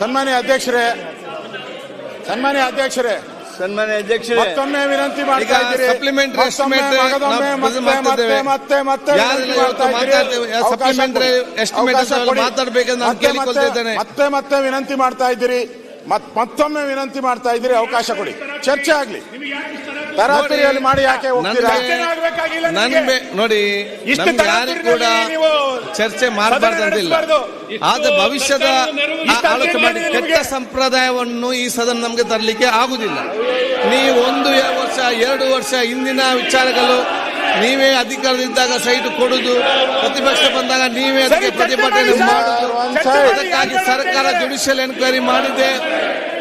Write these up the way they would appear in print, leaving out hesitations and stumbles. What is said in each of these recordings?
ಸನ್ಮಾನ್ಯ ಅಧ್ಯಕ್ಷರೇ ಮತ್ತೊಮ್ಮೆ ವಿನಂತಿ ಮಾಡ್ತಾ ಇದ್ದೀರಿ. ಸಪ್ಲಿಮೆಂಟರಿ ಎಸ್ಟಿಮೇಟ್ ಮಾತಾಡಬೇಕಂತ ನಾನು ಕೇಳಿಕೊಳ್ತಿದ್ದೇನೆ. ಮತ್ತೆ ವಿನಂತಿ ಮಾಡ್ತಾ ಇದ್ದೀರಿ. ಮತ್ತೊಮ್ಮೆ ವಿನಂತಿ ಮಾಡ್ತಾ ಇದ್ದೀರಿ. ಅವಕಾಶ ಕೊಡಿ, ಚರ್ಚೆ ಆಗ್ಲಿ. ತರಾತುರಿಯಲ್ಲಿ ಮಾಡಿ ಯಾಕೆ ಹೋಗ್ತೀರಾ? ನೋಡಿ, ಯಾರಿಗೂ ಕೂಡ ಚರ್ಚೆ ಮಾಡಬಾರ್ದಂತಿಲ್ಲ. ಆದ್ರೆ ಭವಿಷ್ಯದ ಆಲೋಚನೆ ಮಾಡಿ ಕೆಟ್ಟ ಸಂಪ್ರದಾಯವನ್ನು ಈ ಸದನ ನಮಗೆ ತರಲಿಕ್ಕೆ ಆಗುದಿಲ್ಲ. ನೀವು 1 ವರ್ಷ 2 ವರ್ಷ ಹಿಂದಿನ ವಿಚಾರಗಳು, ನೀವೇ ಅಧಿಕಾರದಿದ್ದಾಗ ಸೈಟ್ ಕೊಡುದು, ಪ್ರತಿಪಕ್ಷ ಬಂದಾಗ ನೀವೇ ಅದಕ್ಕೆ ಪ್ರತಿಭಟನೆ ಮಾಡುದು. ಅದಕ್ಕಾಗಿ ಸರ್ಕಾರ ಜುಡಿಷಿಯಲ್ ಎನ್ಕ್ವೈರಿ ಮಾಡಿದೆ.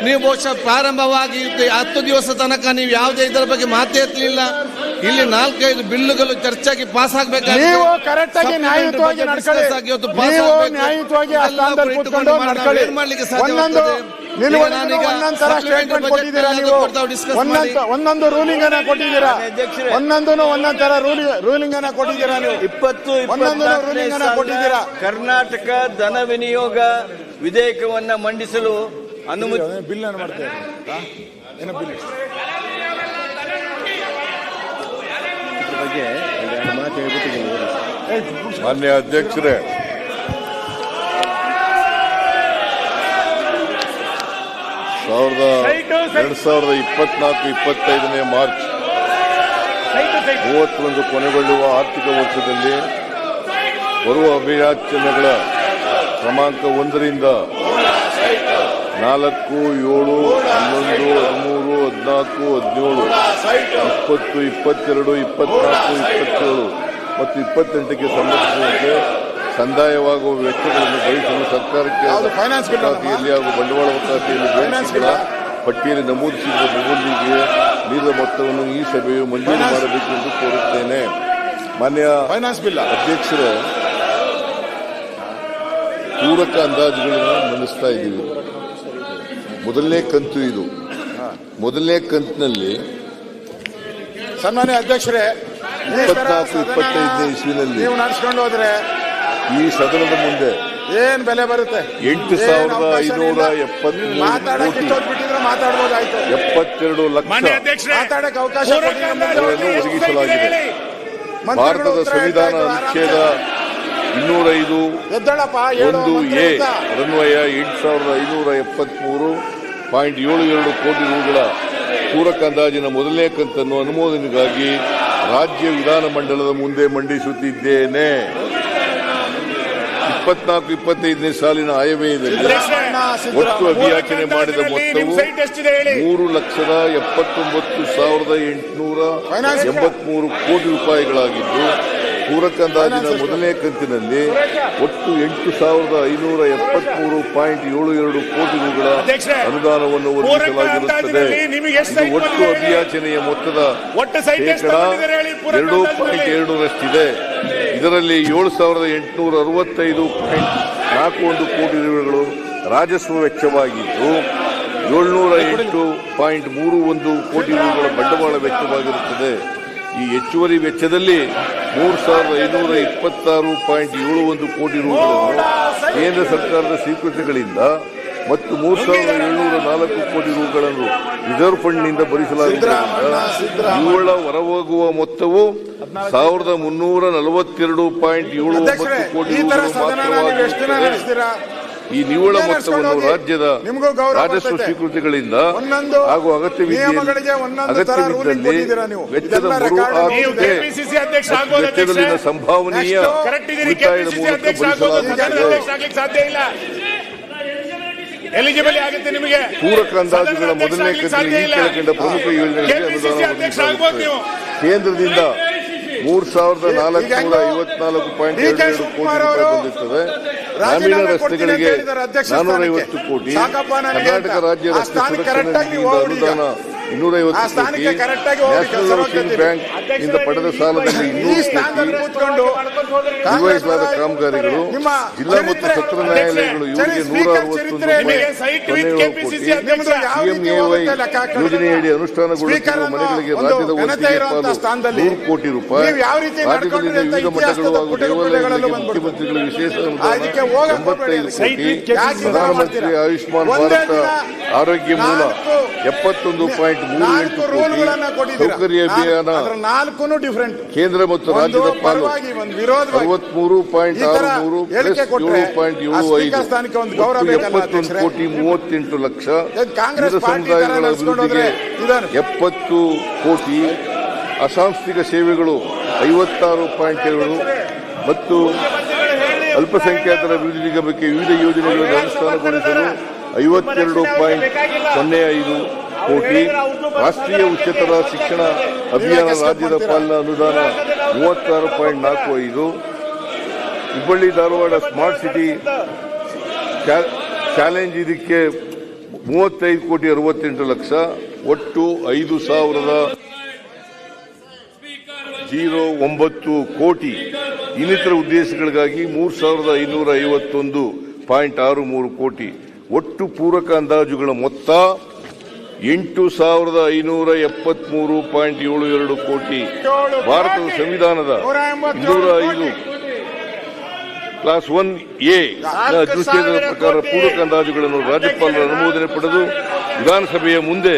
ನೀವು ಬಹುಶಃ ಪ್ರಾರಂಭವಾಗಿ 10 ದಿವಸ ತನಕ ನೀವು ಯಾವುದೇ ಇದರ ಬಗ್ಗೆ ಮಾತೇ ಎತ್ತಲಿಲ್ಲ. ಇಲ್ಲಿ 4-5 ಬಿಲ್ಲುಗಳು ಚರ್ಚೆಗೆ ಪಾಸ್ ಆಗಬೇಕಾಗಿ ಒಂದೊಂದು ರೂಲಿಂಗ್ ಅನ್ನ ಕೊಟ್ಟಿದ್ದೀರಾ. ಒಂದೊಂದ್ ತರ ರೂಲಿಂಗ್ ಅನ್ನ ಕೊಟ್ಟಿದ್ದೀರಾ. ನೀವು 20 ರೂಲಿಂಗ್ ಅನ್ನ ಕೊಟ್ಟಿದ್ದೀರಾ. ಕರ್ನಾಟಕ ಧನ ವಿನಿಯೋಗ ವಿಧೇಯಕವನ್ನ ಮಂಡಿಸಲು ಅನುಮತಿ ಬಿಲ್ ಅನ್ನು ಮಾಡ್ತೇವೆ. ಮಾನ್ಯ ಅಧ್ಯಕ್ಷರೇ, (2024-25) ಮಾರ್ಚ್ 31 ಕೊನೆಗೊಳ್ಳುವ ಆರ್ಥಿಕ ವರ್ಷದಲ್ಲಿ ಬರುವ ಅಭಿಯಾಚನೆಗಳ ಕ್ರಮಾಂಕ 1ರಿಂದ 4, 7, 11, 13, 14, 17, 20, 22, 24, 27 ಮತ್ತು 28ಕ್ಕೆ ಸಂಬಂಧಿಸಿದಂತೆ ಸಂದಾಯವಾಗುವ ವೆಚ್ಚಗಳನ್ನು ಭರಿಸಲು ಸರ್ಕಾರಕ್ಕೆ ಖಾತೆಯಲ್ಲಿ ಹಾಗೂ ಬಂಡವಾಳ ಖಾತೆಯಲ್ಲಿ ಬ್ಯಾಂಕ್ಗಳ ಪಟ್ಟಿಯಲ್ಲಿ ನಮೂದಿಸಿದ ಮೊದಲಿಗೆ ಮೀರಿದ ಮೊತ್ತವನ್ನು ಈ ಸಭೆಯು ಮಂಜೂರು ಮಾಡಬೇಕೆಂದು ಕೋರುತ್ತೇನೆ. ಮಾನ್ಯ ಅಧ್ಯಕ್ಷರೇ, ಪೂರಕ ಅಂದಾಜುಗಳನ್ನು ಮಂಡಿಸ್ತಾ ಇದ್ದೀವಿ. ಮೊದಲನೇ ಕಂತು ಇದು. ಮೊದಲನೇ ಕಂತಿನಲ್ಲಿ ಸನ್ಮಾನ್ಯ ಅಧ್ಯಕ್ಷರೇ, 24-25 ಇಸ್ವಿನಲ್ಲಿ ನೀವು ನಡೆಸ್ಕೊಂಡು ಹೋದ್ರೆ ಈ ಸದನದ ಮುಂದೆ ಏನ್ ಬೆಲೆ ಬರುತ್ತೆ? 8,573 ಮಾತಾಡಬಹುದಾಯ್ತು. 72 ಲಕ್ಷ ಮಾತಾಡಕ್ಕೆ ಅವಕಾಶ ಒದಗಿಸಲಾಗಿದೆ. ಭಾರತದ ಸಂವಿಧಾನ ಅನುಚ್ಛೇದ 205(1)(a) ಅನ್ವಯ 8,573.72 ಕೋಟಿ ರೂಗಳ ಪೂರಕ ಅಂದಾಜಿನ ಮೊದಲನೇ ಕಂತನ್ನು ಅನುಮೋದನೆಗಾಗಿ ರಾಜ್ಯ ವಿಧಾನಮಂಡಲದ ಮುಂದೆ ಮಂಡಿಸುತ್ತಿದ್ದೇನೆ. 24-25 ಸಾಲಿನ ಆಯವ್ಯಯದಲ್ಲಿ ಒಟ್ಟು ಅಭಿಯಾಚನೆ ಮಾಡಿದ ಮೊತ್ತವು 3,79,883 ಕೋಟಿ ರೂಪಾಯಿಗಳಾಗಿದ್ದು, ಪೂರಕ ಅಂದಾಜಿನ ಮೊದಲನೇ ಕಂತಿನಲ್ಲಿ ಒಟ್ಟು 8,573.72 ಕೋಟಿ ರೂಗಳ ಅನುದಾನವನ್ನು ಒದಗಿಸಲಾಗಿರುತ್ತದೆ. ಇದು ಒಟ್ಟು ಅಭಿಯಾಚನೆಯ ಮೊತ್ತದ ಶೇಕಡಾ 2.2ರಷ್ಟಿದೆ. ಇದರಲ್ಲಿ 7,865.41 ಕೋಟಿ ರೂಪಾಯಿಗಳು ರಾಜಸ್ವ ವೆಚ್ಚವಾಗಿದ್ದು, 708.31 ಕೋಟಿ ರೂಪಾಯಿಗಳ ಬಂಡವಾಳ ವೆಚ್ಚವಾಗಿರುತ್ತದೆ. ಈ ಹೆಚ್ಚುವರಿ ವೆಚ್ಚದಲ್ಲಿ 3,526.71 ಕೋಟಿ ರೂಪಾಯಿಗಳನ್ನು ಕೇಂದ್ರ ಸರ್ಕಾರದ ಸ್ವೀಕೃತಿಗಳಿಂದ ಮತ್ತು 3,704 ಕೋಟಿ ರೂಪಾಯಿಗಳನ್ನು ರಿಸರ್ವ್ ಫಂಡ್ನಿಂದ ಭರಿಸಲಾಗುವುದರಿಂದ ಇವುಗಳ ಹೊರಹೋಗುವ ಮೊತ್ತವು 1,342.79 ಕೋಟಿ ರೂಪಾಯಿಗಳು. ಈ ನಿವ್ವಳ ಮೊತ್ತವನ್ನು ರಾಜ್ಯದ ರಾಜಸ್ವ ಸ್ವೀಕೃತಿಗಳಿಂದ ಹಾಗೂ ಅಗತ್ಯವಿದ್ದಲ್ಲಿ ವೆಚ್ಚದ ಮರು ಆದ್ಯತೆ ವೆಚ್ಚದಲ್ಲಿನ ಸಂಭಾವನೀಯ ಉಳಿತಾಯದ ಮೂಲಕ ಭರಿಸಲಾಗುತ್ತದೆ. ಪೂರಕ ಅಂದಾಜುಗಳ ಮೊದಲನೇ ಕಂತಿನಲ್ಲಿ ಈ ಕೆಳಕಂಡ ಪ್ರಮುಖ ಯೋಜನೆಗಳಿಗೆ ಅನುದಾನ ಒದಗಿಸಲಾಗುತ್ತದೆ. ಕೇಂದ್ರದಿಂದ 3,454.22 ಕೋಟಿ ರೂಪಾಯಿ ಬಂದಿರುತ್ತದೆ. ಗ್ರಾಮೀಣ ರಸ್ತೆಗಳಿಗೆ 450 ಕೋಟಿ, ಕರ್ನಾಟಕ ರಾಜ್ಯ ರಸ್ತೆ ಸುರಕ್ಷಣಾ ನಿಧಿಯಿಂದ ಅನುದಾನ 250 ಆ ಸ್ಥಾನಕ್ಕೆ ಕೋಟಿ, correct ಆಗಿ ಹೋಗಿ ಕೆಲಸ ನ್ಯಾಷನಲ್ ಮಾಡ್ತಾ ಓಷನ್ ಇದ್ದೀರಿ. ಬ್ಯಾಂಕ್ ಇಂದ ಪಡೆದ ಸಾಲದಲ್ಲಿ ಈ 200 ಸ್ಥಾನದಲ್ಲಿ ಕೋಟಿ ಕೂತ್ಕೊಂಡು ನಿರ್ವಹಿಸಲಾದ ಕಾಮಗಾರಿಗಳು, ನಿಮ್ಮ ಜಿಲ್ಲಾ ಮತ್ತು ಸತ್ರ ನ್ಯಾಯಾಲಯಗಳು ಇವರಿಗೆ 161.07 ಕೋಟಿ, CMAY ಯೋಜನೆಯಡಿ ಅನುಷ್ಠಾನಗೊಳ್ಳುತ್ತಿರುವ ಮನೆಗಳಿಗೆ ರಾಜ್ಯದ ಒತ್ತಿಗೆ ಪಾಲು 100 ಕೋಟಿ ರೂಪಾಯಿ, ರಾಜ್ಯದಲ್ಲಿನ ವಿವಿಧ ಮಠಗಳು ಹಾಗೂ ದೇವಾಲಯಗಳಿಗೆ ಮುಖ್ಯಮಂತ್ರಿಗಳ ವಿಶೇಷ ಅನುದಾನ 85 ಕೋಟಿ, ಪ್ರಧಾನಮಂತ್ರಿ ಆಯುಷ್ಮಾನ್ ಭಾರತ ಆರೋಗ್ಯ ಮೂಲ 71.38 ಕೋಟಿ, ಸೌಕರ್ಯ ಅಭಿಯಾನ ಕೇಂದ್ರ ಮತ್ತು ರಾಜ್ಯದ ಪಾಲು 63.63 ಪ್ಲಸ್ 7.75 71 ಕೋಟಿ 38 ಲಕ್ಷ, ವಿವಿಧ ಸಮುದಾಯಗಳ ಅಭಿವೃದ್ಧಿಗೆ 70 ಕೋಟಿ, ಅಸಾಂಸ್ಥಿಕ ಸೇವೆಗಳು 56.7 ಮತ್ತು ಅಲ್ಪಸಂಖ್ಯಾತರ ಅಭಿವೃದ್ಧಿ ಬಗ್ಗೆ ವಿವಿಧ ಯೋಜನೆಗಳನ್ನು ಅನುಷ್ಠಾನಗೊಳಿಸಲು 52.05 ಕೋಟಿ, ರಾಷ್ಟ್ರೀಯ ಉಚ್ಚತರ ಶಿಕ್ಷಣ ಅಭಿಯಾನ ರಾಜ್ಯದ ಪಾಲಿನ ಅನುದಾನ 36.45, Hubballi Dharwad smart city challenge ಇದಕ್ಕೆ 35 ಕೋಟಿ 68 ಲಕ್ಷ, ಒಟ್ಟು 5,009 ಕೋಟಿ. ಇನ್ನಿತರ ಉದ್ದೇಶಗಳಿಗಾಗಿ 3,551.63 ಕೋಟಿ. ಒಟ್ಟು ಪೂರಕ ಅಂದಾಜುಗಳ ಮೊತ್ತ 8,573.72 ಕೋಟಿ. ಭಾರತದ ಸಂವಿಧಾನದ 205 ಕ್ಲಾಸ್ 1A ಅನುಚ್ಛೇದದ ಪ್ರಕಾರ ಪೂರಕ ಅಂದಾಜುಗಳನ್ನು ರಾಜ್ಯಪಾಲರ ಅನುಮೋದನೆ ಪಡೆದು ವಿಧಾನಸಭೆಯ ಮುಂದೆ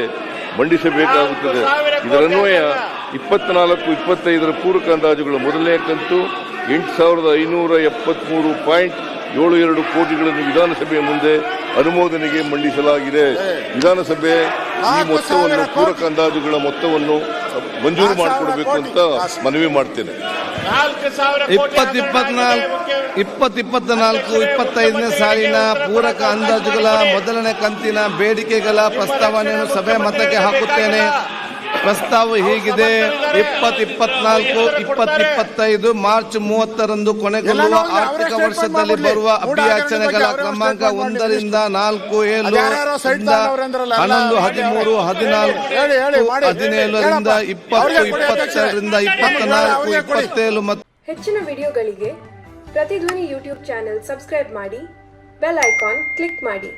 ಮಂಡಿಸಬೇಕಾಗುತ್ತದೆ. ಇದರನ್ವಯ 24-25 ಪೂರಕ ಅಂದಾಜುಗಳ ಮೊದಲನೇ ಕಂತು 8,573.72 ಕೋಟಿಗಳನ್ನು ವಿಧಾನಸಭೆಯ ಮುಂದೆ ಅನುಮೋದನೆಗೆ ಮಂಡಿಸಲಾಗಿದೆ. ವಿಧಾನಸಭೆ ಈ ಮೊತ್ತವನ್ನು ಪೂರಕ ಅಂದಾಜುಗಳ ಮೊತ್ತವನ್ನು ಮಂಜೂರು ಮಾಡಿಕೊಡಬೇಕು ಅಂತ ಮನವಿ ಮಾಡ್ತೇನೆ. 2024-25ನೇ ಸಾಲಿನ ಪೂರಕ ಅಂದಾಜುಗಳ ಮೊದಲನೇ ಕಂತಿನ ಬೇಡಿಕೆಗಳ ಪ್ರಸ್ತಾವನೆಯನ್ನು ಸಭೆ ಮತಕ್ಕೆ ಹಾಕುತ್ತೇನೆ. ಪ್ರಸ್ತಾವ ಹೀಗಿದೆ: 2024-2025 ಮಾರ್ಚ್ 30ರಂದು ಕೊನೆಗೊಳ್ಳುವ ಆರ್ಥಿಕ ವರ್ಷದಲ್ಲಿ ಬರುವ ಅಭಿಯಾಚನೆಗಳ ಕ್ರಮಾಂಕ 1ರಿಂದ 4, 7, 11, 13, 14, 17ರಿಂದ 20, 22ರಿಂದ 24, 27 ಮತ್ತು ಹೆಚ್ಚಿನ ವಿಡಿಯೋಗಳಿಗೆ ಪ್ರತಿಧ್ವನಿ ಯೂಟ್ಯೂಬ್ ಚಾನೆಲ್ ಸಬ್ಸ್ಕ್ರೈಬ್ ಮಾಡಿ, ಬೆಲ್ ಐಕಾನ್ ಕ್ಲಿಕ್ ಮಾಡಿ.